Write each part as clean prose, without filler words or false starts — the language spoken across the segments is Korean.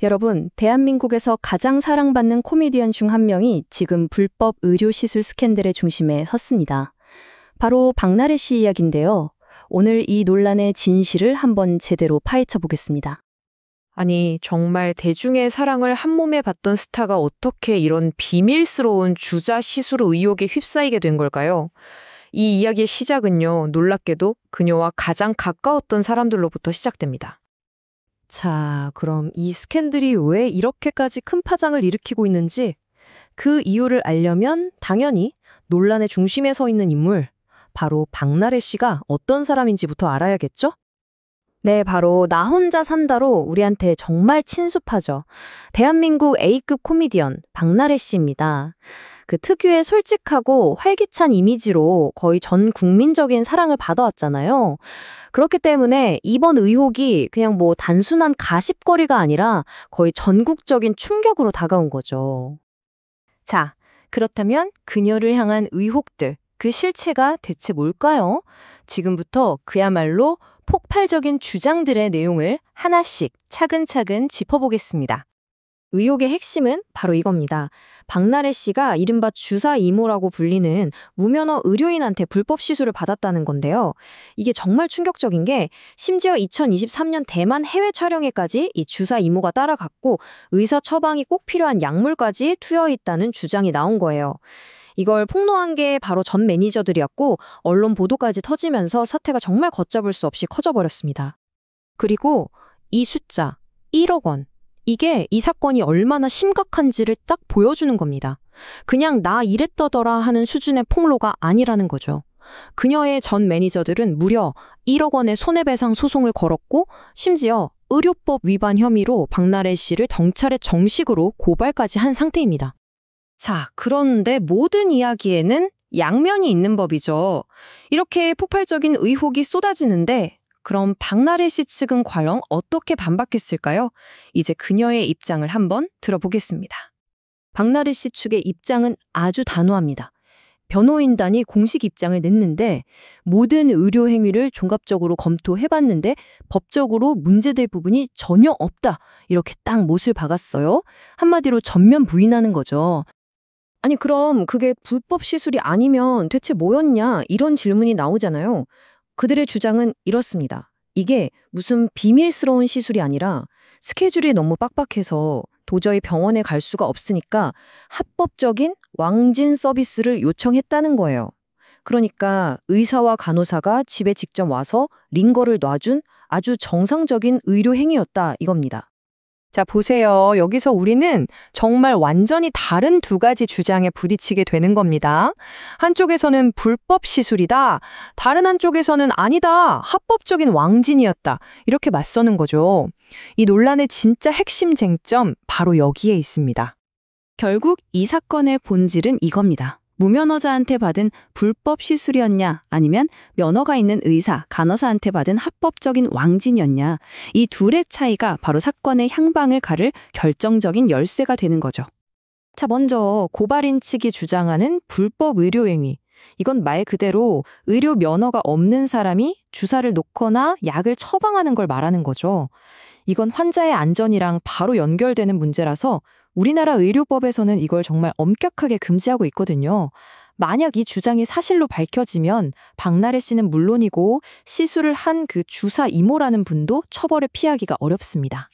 여러분, 대한민국에서 가장 사랑받는 코미디언 중 한 명이 지금 불법 의료시술 스캔들의 중심에 섰습니다. 바로 박나래 씨 이야기인데요. 오늘 이 논란의 진실을 한번 제대로 파헤쳐 보겠습니다. 아니, 정말 대중의 사랑을 한몸에 받던 스타가 어떻게 이런 비밀스러운 주자 시술 의혹에 휩싸이게 된 걸까요? 이 이야기의 시작은요, 놀랍게도 그녀와 가장 가까웠던 사람들로부터 시작됩니다. 자, 그럼 이 스캔들이 왜 이렇게까지 큰 파장을 일으키고 있는지 그 이유를 알려면 당연히 논란의 중심에 서 있는 인물, 바로 박나래 씨가 어떤 사람인지부터 알아야겠죠? 네, 바로 나 혼자 산다로 우리한테 정말 친숙하죠. 대한민국 A급 코미디언 박나래 씨입니다. 그 특유의 솔직하고 활기찬 이미지로 거의 전 국민적인 사랑을 받아왔잖아요. 그렇기 때문에 이번 의혹이 그냥 뭐 단순한 가십거리가 아니라 거의 전국적인 충격으로 다가온 거죠. 자, 그렇다면 그녀를 향한 의혹들, 그 실체가 대체 뭘까요? 지금부터 그야말로 폭발적인 주장들의 내용을 하나씩 차근차근 짚어보겠습니다. 의혹의 핵심은 바로 이겁니다. 박나래 씨가 이른바 주사 이모라고 불리는 무면허 의료인한테 불법 시술을 받았다는 건데요. 이게 정말 충격적인 게 심지어 2023년 대만 해외 촬영에까지 이 주사 이모가 따라갔고 의사 처방이 꼭 필요한 약물까지 투여 있다는 주장이 나온 거예요. 이걸 폭로한 게 바로 전 매니저들이었고 언론 보도까지 터지면서 사태가 정말 걷잡을 수 없이 커져버렸습니다. 그리고 이 숫자, 1억 원. 이게 이 사건이 얼마나 심각한지를 딱 보여주는 겁니다. 그냥 나 이랬더더라 하는 수준의 폭로가 아니라는 거죠. 그녀의 전 매니저들은 무려 1억 원의 손해배상 소송을 걸었고 심지어 의료법 위반 혐의로 박나래 씨를 경찰에 정식으로 고발까지 한 상태입니다. 자, 그런데 모든 이야기에는 양면이 있는 법이죠. 이렇게 폭발적인 의혹이 쏟아지는데 그럼 박나래 씨 측은 과연 어떻게 반박했을까요? 이제 그녀의 입장을 한번 들어보겠습니다. 박나래 씨 측의 입장은 아주 단호합니다. 변호인단이 공식 입장을 냈는데 모든 의료 행위를 종합적으로 검토해봤는데 법적으로 문제될 부분이 전혀 없다. 이렇게 딱 못을 박았어요. 한마디로 전면 부인하는 거죠. 아니 그럼 그게 불법 시술이 아니면 대체 뭐였냐 이런 질문이 나오잖아요. 그들의 주장은 이렇습니다. 이게 무슨 비밀스러운 시술이 아니라 스케줄이 너무 빡빡해서 도저히 병원에 갈 수가 없으니까 합법적인 왕진 서비스를 요청했다는 거예요. 그러니까 의사와 간호사가 집에 직접 와서 링거를 놔준 아주 정상적인 의료 행위였다 이겁니다. 자, 보세요. 여기서 우리는 정말 완전히 다른 두 가지 주장에 부딪히게 되는 겁니다. 한쪽에서는 불법 시술이다. 다른 한쪽에서는 아니다. 합법적인 왕진이었다. 이렇게 맞서는 거죠. 이 논란의 진짜 핵심 쟁점 바로 여기에 있습니다. 결국 이 사건의 본질은 이겁니다. 무면허자한테 받은 불법 시술이었냐 아니면 면허가 있는 의사, 간호사한테 받은 합법적인 왕진이었냐 이 둘의 차이가 바로 사건의 향방을 가를 결정적인 열쇠가 되는 거죠. 자, 먼저 고발인 측이 주장하는 불법 의료행위. 이건 말 그대로 의료 면허가 없는 사람이 주사를 놓거나 약을 처방하는 걸 말하는 거죠. 이건 환자의 안전이랑 바로 연결되는 문제라서 우리나라 의료법에서는 이걸 정말 엄격하게 금지하고 있거든요. 만약 이 주장이 사실로 밝혀지면 박나래 씨는 물론이고 시술을 한 그 주사 이모라는 분도 처벌을 피하기가 어렵습니다.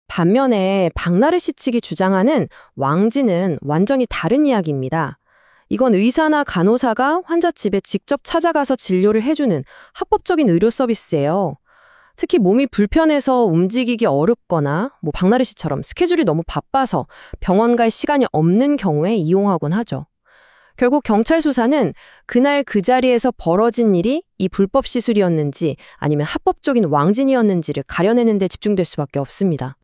반면에 박나래 씨 측이 주장하는 왕진은 완전히 다른 이야기입니다. 이건 의사나 간호사가 환자 집에 직접 찾아가서 진료를 해주는 합법적인 의료 서비스예요. 특히 몸이 불편해서 움직이기 어렵거나 박나래 씨처럼 스케줄이 너무 바빠서 병원 갈 시간이 없는 경우에 이용하곤 하죠. 결국 경찰 수사는 그날 그 자리에서 벌어진 일이 이 불법 시술이었는지 아니면 합법적인 왕진이었는지를 가려내는 데 집중될 수밖에 없습니다.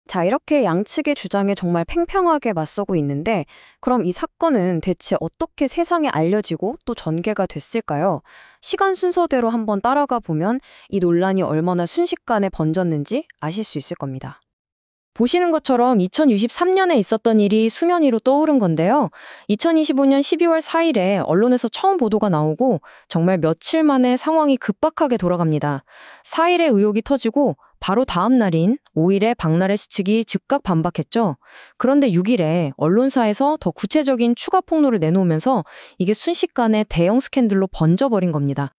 자, 이렇게 양측의 주장에 정말 팽팽하게 맞서고 있는데 그럼 이 사건은 대체 어떻게 세상에 알려지고 또 전개가 됐을까요? 시간 순서대로 한번 따라가 보면 이 논란이 얼마나 순식간에 번졌는지 아실 수 있을 겁니다. 보시는 것처럼 2023년에 있었던 일이 수면 위로 떠오른 건데요. 2025년 12월 4일에 언론에서 처음 보도가 나오고 정말 며칠 만에 상황이 급박하게 돌아갑니다. 4일에 의혹이 터지고 바로 다음 날인 5일에 박나래 수측이 즉각 반박했죠. 그런데 6일에 언론사에서 더 구체적인 추가 폭로를 내놓으면서 이게 순식간에 대형 스캔들로 번져버린 겁니다.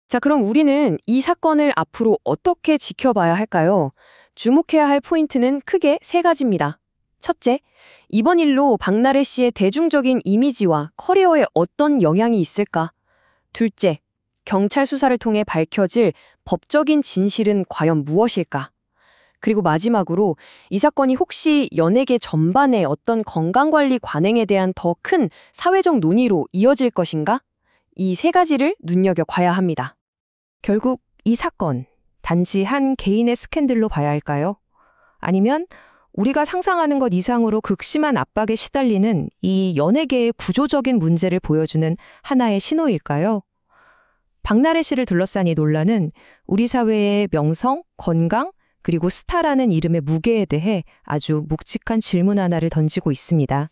자, 그럼 우리는 이 사건을 앞으로 어떻게 지켜봐야 할까요? 주목해야 할 포인트는 크게 세 가지입니다. 첫째, 이번 일로 박나래 씨의 대중적인 이미지와 커리어에 어떤 영향이 있을까? 둘째, 경찰 수사를 통해 밝혀질 법적인 진실은 과연 무엇일까? 그리고 마지막으로 이 사건이 혹시 연예계 전반에 어떤 건강관리 관행에 대한 더 큰 사회적 논의로 이어질 것인가? 이 세 가지를 눈여겨봐야 합니다. 결국 이 사건, 단지 한 개인의 스캔들로 봐야 할까요? 아니면 우리가 상상하는 것 이상으로 극심한 압박에 시달리는 이 연예계의 구조적인 문제를 보여주는 하나의 신호일까요? 박나래 씨를 둘러싼 이 논란은 우리 사회의 명성, 건강, 그리고 스타라는 이름의 무게에 대해 아주 묵직한 질문 하나를 던지고 있습니다.